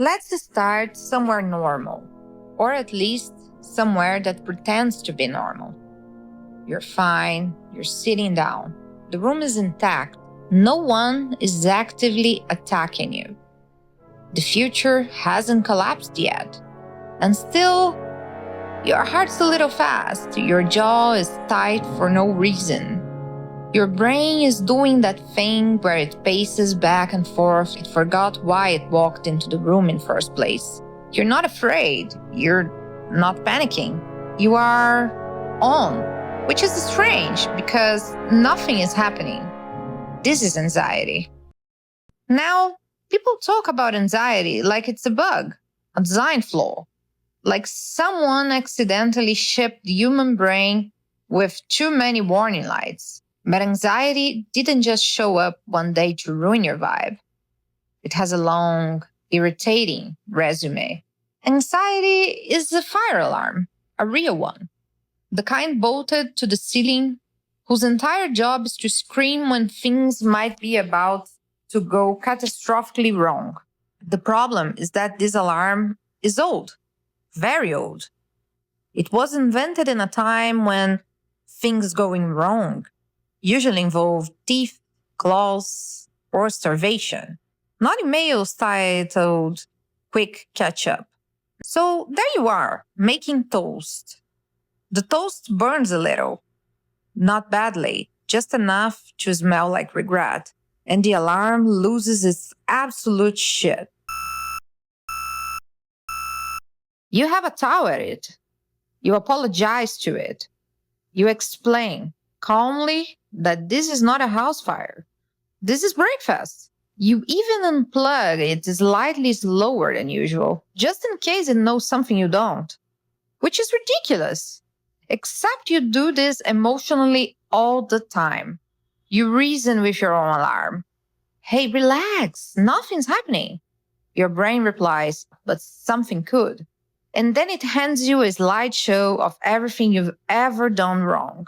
Let's start somewhere normal, or at least somewhere that pretends to be normal. You're fine, you're sitting down, the room is intact, no one is actively attacking you. The future hasn't collapsed yet, and still, your heart's a little fast, your jaw is tight for no reason. Your brain is doing that thing where it paces back and forth. It forgot why it walked into the room in first place. You're not afraid. You're not panicking. You are on, which is strange because nothing is happening. This is anxiety. Now, people talk about anxiety like it's a bug, a design flaw, like someone accidentally shipped the human brain with too many warning lights. But anxiety didn't just show up one day to ruin your vibe. It has a long, irritating resume. Anxiety is a fire alarm, a real one. The kind bolted to the ceiling, whose entire job is to scream when things might be about to go catastrophically wrong. The problem is that this alarm is old, very old. It was invented in a time when things going wrong usually involve teeth, claws, or starvation, not emails titled Quick Catch Up. So there you are, making toast. The toast burns a little, not badly, just enough to smell like regret, and the alarm loses its absolute shit. You have a towel at it. You apologize to it. You explain calmly that this is not a house fire. This is breakfast. You even unplug it slightly slower than usual, just in case it knows something you don't. Which is ridiculous. Except you do this emotionally all the time. You reason with your own alarm. Hey, relax, nothing's happening. Your brain replies, but something could. And then it hands you a slideshow of everything you've ever done wrong.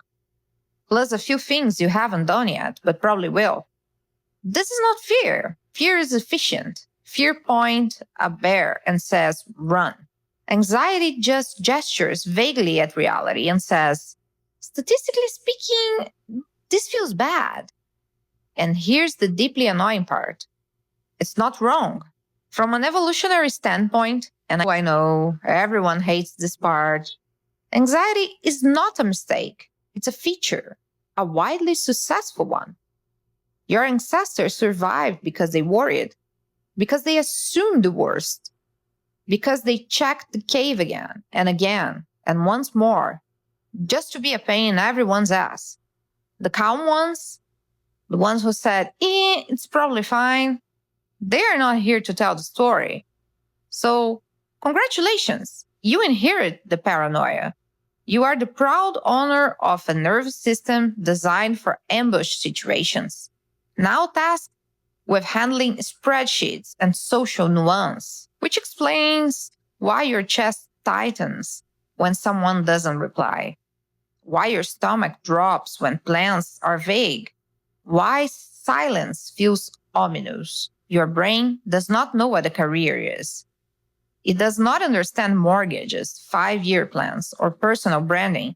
Plus a few things you haven't done yet, but probably will. This is not fear. Fear is efficient. Fear points a bear and says, run. Anxiety just gestures vaguely at reality and says, statistically speaking, this feels bad. And here's the deeply annoying part. It's not wrong. From an evolutionary standpoint, and I know everyone hates this part, anxiety is not a mistake. It's a feature, a widely successful one. Your ancestors survived because they worried, because they assumed the worst, because they checked the cave again and once more, just to be a pain in everyone's ass. The calm ones, the ones who said, it's probably fine, they are not here to tell the story. So, congratulations, you inherit the paranoia. You are the proud owner of a nervous system designed for ambush situations, now tasked with handling spreadsheets and social nuance, which explains why your chest tightens when someone doesn't reply, why your stomach drops when plans are vague, why silence feels ominous. Your brain does not know what a career is. It does not understand mortgages, 5-year plans, or personal branding.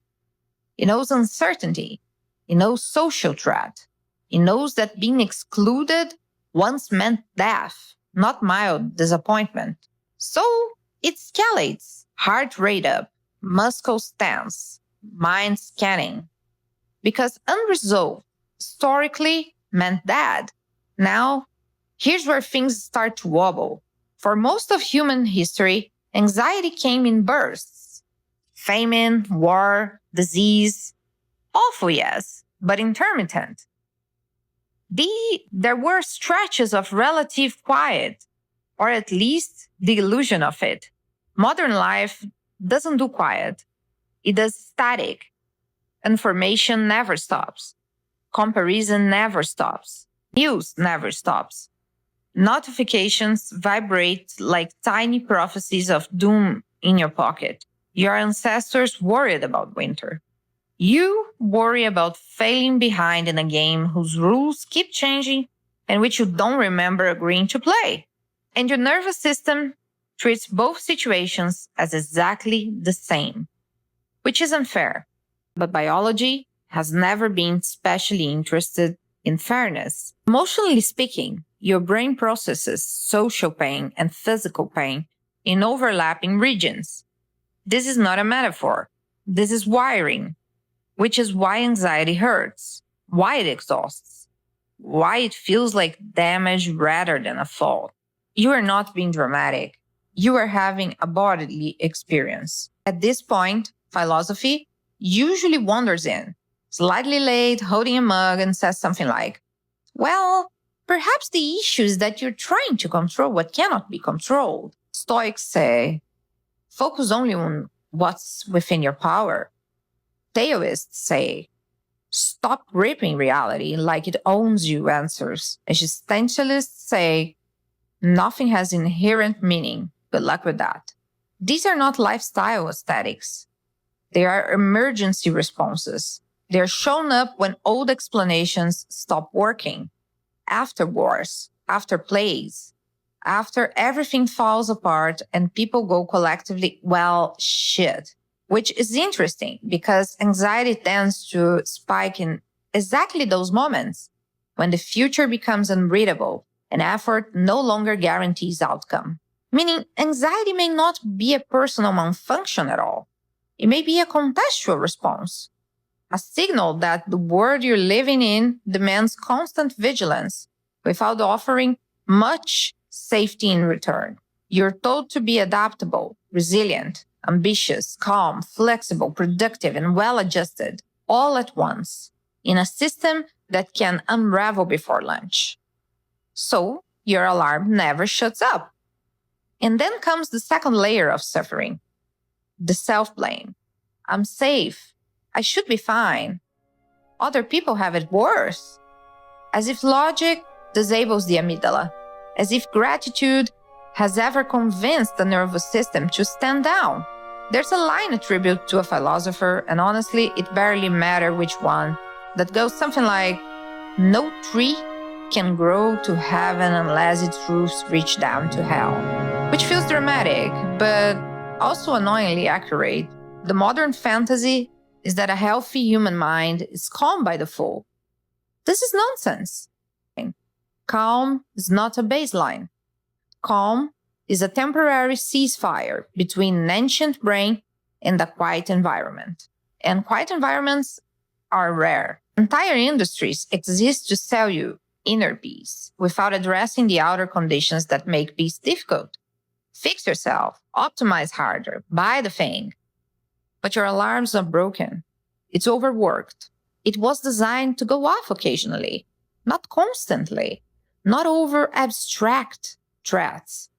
It knows uncertainty. It knows social threat. It knows that being excluded once meant death, not mild disappointment. So it escalates, heart rate up, muscles tense, mind scanning. Because unresolved historically meant dead. Now, here's where things start to wobble. For most of human history, anxiety came in bursts. Famine, war, disease. Awful, yes, but intermittent. There were stretches of relative quiet, or at least the illusion of it. Modern life doesn't do quiet. It does static. Information never stops. Comparison never stops. News never stops. Notifications vibrate like tiny prophecies of doom in your pocket. Your ancestors worried about winter. You worry about failing behind in a game whose rules keep changing and which you don't remember agreeing to play. And your nervous system treats both situations as exactly the same, which is unfair. But biology has never been specially interested in fairness. Emotionally speaking, your brain processes social pain and physical pain in overlapping regions. This is not a metaphor. This is wiring, which is why anxiety hurts, why it exhausts, why it feels like damage rather than a fault. You are not being dramatic. You are having a bodily experience. At this point, philosophy usually wanders in, slightly late, holding a mug, and says something like, well, perhaps the issue is that you're trying to control what cannot be controlled. Stoics say, focus only on what's within your power. Taoists say, stop gripping reality like it owns you answers. Existentialists say, nothing has inherent meaning. Good luck with that. These are not lifestyle aesthetics. They are emergency responses. They're shown up when old explanations stop working. After wars, after plagues, after everything falls apart and people go collectively, well, shit. Which is interesting because anxiety tends to spike in exactly those moments when the future becomes unreadable and effort no longer guarantees outcome. Meaning, anxiety may not be a personal malfunction at all. It may be a contextual response, a signal that the world you're living in demands constant vigilance without offering much safety in return. You're told to be adaptable, resilient, ambitious, calm, flexible, productive, and well-adjusted all at once in a system that can unravel before lunch. So your alarm never shuts up. And then comes the second layer of suffering, the self-blame. I'm safe. I should be fine. Other people have it worse. As if logic disables the amygdala. As if gratitude has ever convinced the nervous system to stand down. There's a line attributed to a philosopher, and honestly, it barely matters which one, that goes something like, no tree can grow to heaven unless its roots reach down to hell. Which feels dramatic, but also annoyingly accurate. The modern fantasy is that a healthy human mind is calm by default. This is nonsense. Calm is not a baseline. Calm is a temporary ceasefire between an ancient brain and a quiet environment. And quiet environments are rare. Entire industries exist to sell you inner peace without addressing the outer conditions that make peace difficult. Fix yourself, optimize harder, buy the thing. But your alarm's not broken. It's overworked. It was designed to go off occasionally, not constantly, not over abstract threats,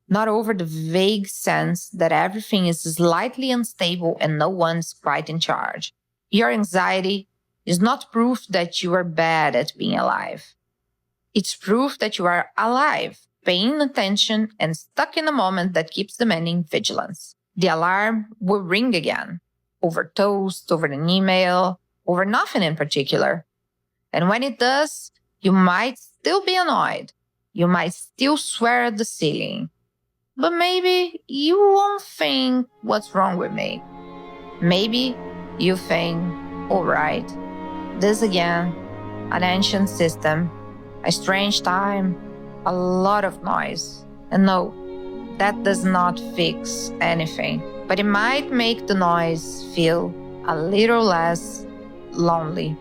not over the vague sense that everything is slightly unstable and no one's quite in charge. Your anxiety is not proof that you are bad at being alive. It's proof that you are alive, paying attention and stuck in a moment that keeps demanding vigilance. The alarm will ring again, over toast, over an email, over nothing in particular. And when it does, you might still be annoyed. You might still swear at the ceiling. But maybe you won't think, what's wrong with me? Maybe you think, all right, this again, an ancient system, a strange time, a lot of noise. And no, that does not fix anything. But it might make the noise feel a little less lonely.